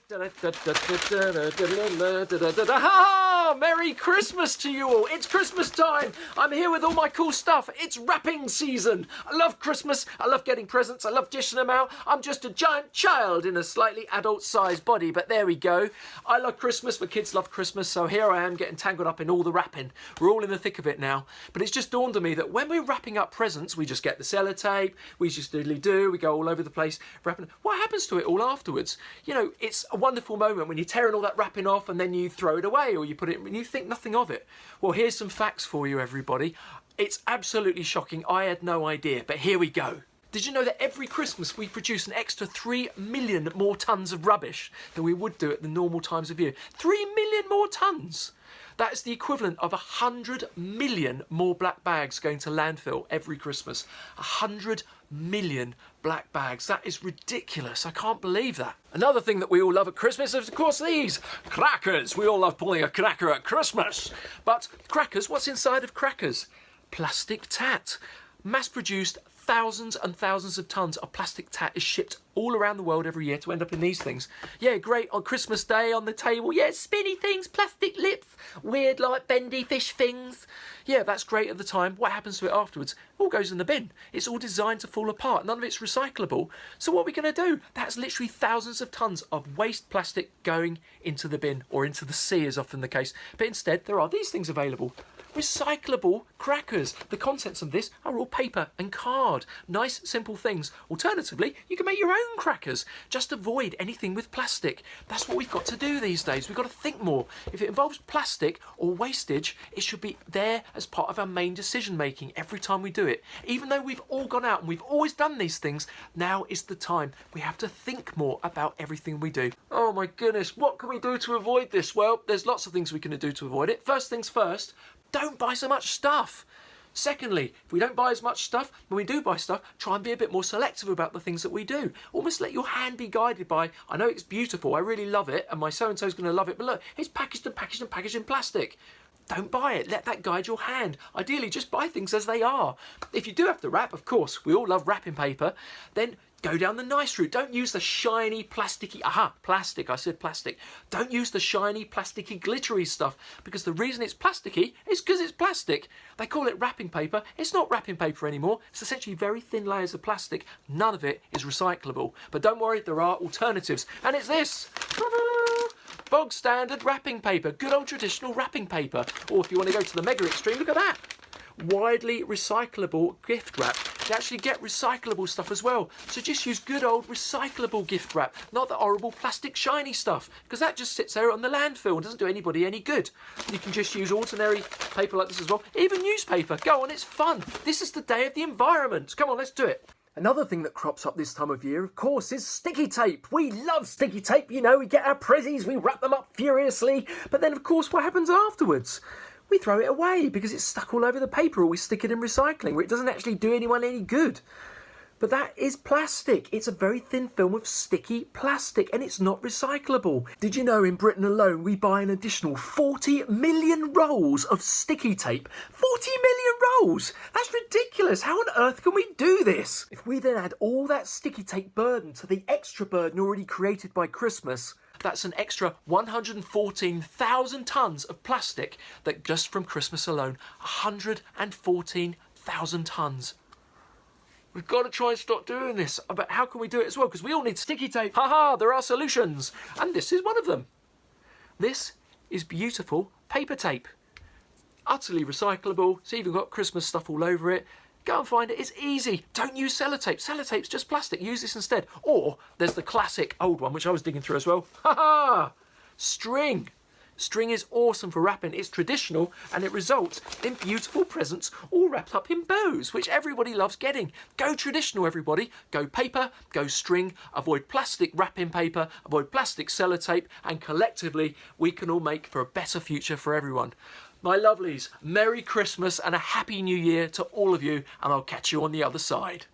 Merry Christmas to you all. It's Christmas time. I'm here with all my cool stuff. It's wrapping season. I love Christmas. I love getting presents. I love dishing them out. I'm just a giant child in a slightly adult-sized body, but there we go. I love Christmas. The kids love Christmas, so here I am getting tangled up in all the wrapping. We're all in the thick of it now. But it's just dawned on me that when we're wrapping up presents, we just get the sellotape, we just doodly-do, we go all over the place wrapping. What happens to it all afterwards? You know, it's a wonderful moment when you're tearing all that wrapping off and then you throw it away or you put it and you think nothing of it. Well, here's some facts for you, everybody. It's absolutely shocking. I had no idea, but here we go. Did you know that every Christmas we produce an extra 3 million more tonnes of rubbish than we would do at the normal times of year? 3 million more tonnes! That is the equivalent of 100 million more black bags going to landfill every Christmas. 100 million black bags. That is ridiculous. I can't believe that. Another thing that we all love at Christmas is, of course, these crackers. We all love pulling a cracker at Christmas. But crackers, what's inside of crackers? Plastic tat. Mass-produced thousands and thousands of tonnes of plastic tat is shipped all around the world every year to end up in these things. Yeah, great on Christmas Day on the table. Yeah, spinny things, plastic lips, weird like bendy fish things. Yeah, that's great at the time. What happens to it afterwards? It all goes in the bin. It's all designed to fall apart. None of it's recyclable. So what are we going to do? That's literally thousands of tonnes of waste plastic going into the bin or into the sea is often the case. But instead, there are these things available. Recyclable crackers. The contents of this are all paper and card. Nice, simple things. Alternatively, you can make your own crackers. Just avoid anything with plastic. That's what we've got to do these days. We've got to think more. If it involves plastic or wastage, it should be there as part of our main decision making every time we do it. Even though we've all gone out and we've always done these things, now is the time. We have to think more about everything we do. Oh my goodness, what can we do to avoid this? Well, there's lots of things we can do to avoid it. First things first, don't buy so much stuff. Secondly, if we don't buy as much stuff, when we do buy stuff, try and be a bit more selective about the things that we do. Almost let your hand be guided by, I know it's beautiful, I really love it, and my so-and-so's going to love it, but look, it's packaged and packaged and packaged in plastic. Don't buy it. Let that guide your hand. Ideally, just buy things as they are. If you do have to wrap, of course, we all love wrapping paper, then go down the nice route. Don't use the shiny, plasticky, plastic, I said plastic. Don't use the shiny, plasticky, glittery stuff, because the reason it's plasticky is because it's plastic. They call it wrapping paper. It's not wrapping paper anymore. It's essentially very thin layers of plastic. None of it is recyclable. But don't worry, there are alternatives. And it's this. Bog standard wrapping paper. Good old traditional wrapping paper. Or if you want to go to the mega extreme, look at that. Widely recyclable gift wrap. You actually get recyclable stuff as well. So just use good old recyclable gift wrap, not the horrible plastic shiny stuff, because that just sits there on the landfill and doesn't do anybody any good. You can just use ordinary paper like this as well. Even newspaper. Go on, it's fun. This is the day of the environment. Come on, let's do it. Another thing that crops up this time of year, of course, is sticky tape. We love sticky tape, you know, we get our prezzies, we wrap them up furiously, but then of course what happens afterwards? We throw it away because it's stuck all over the paper, or we stick it in recycling where it doesn't actually do anyone any good. But that is plastic. It's a very thin film of sticky plastic and it's not recyclable. Did you know in Britain alone we buy an additional 40 million rolls of sticky tape? 40 million rolls! That's ridiculous. How on earth can we do this? If we then add all that sticky tape burden to the extra burden already created by Christmas, that's an extra 114,000 tonnes of plastic that just from Christmas alone, 114,000 tonnes. We've got to try and stop doing this. But how can we do it as well? Because we all need sticky tape. Haha, there are solutions. And this is one of them. This is beautiful paper tape. Utterly recyclable. It's even got Christmas stuff all over it. Go and find it. It's easy. Don't use sellotape. Sellotape's just plastic. Use this instead. Or there's the classic old one, which I was digging through as well. Haha! String. String is awesome for wrapping. It's traditional and it results in beautiful presents all wrapped up in bows, which everybody loves getting. Go traditional, everybody. Go paper, go string, avoid plastic wrapping paper, avoid plastic sellotape, and collectively we can all make for a better future for everyone. My lovelies, Merry Christmas and a Happy New Year to all of you, and I'll catch you on the other side.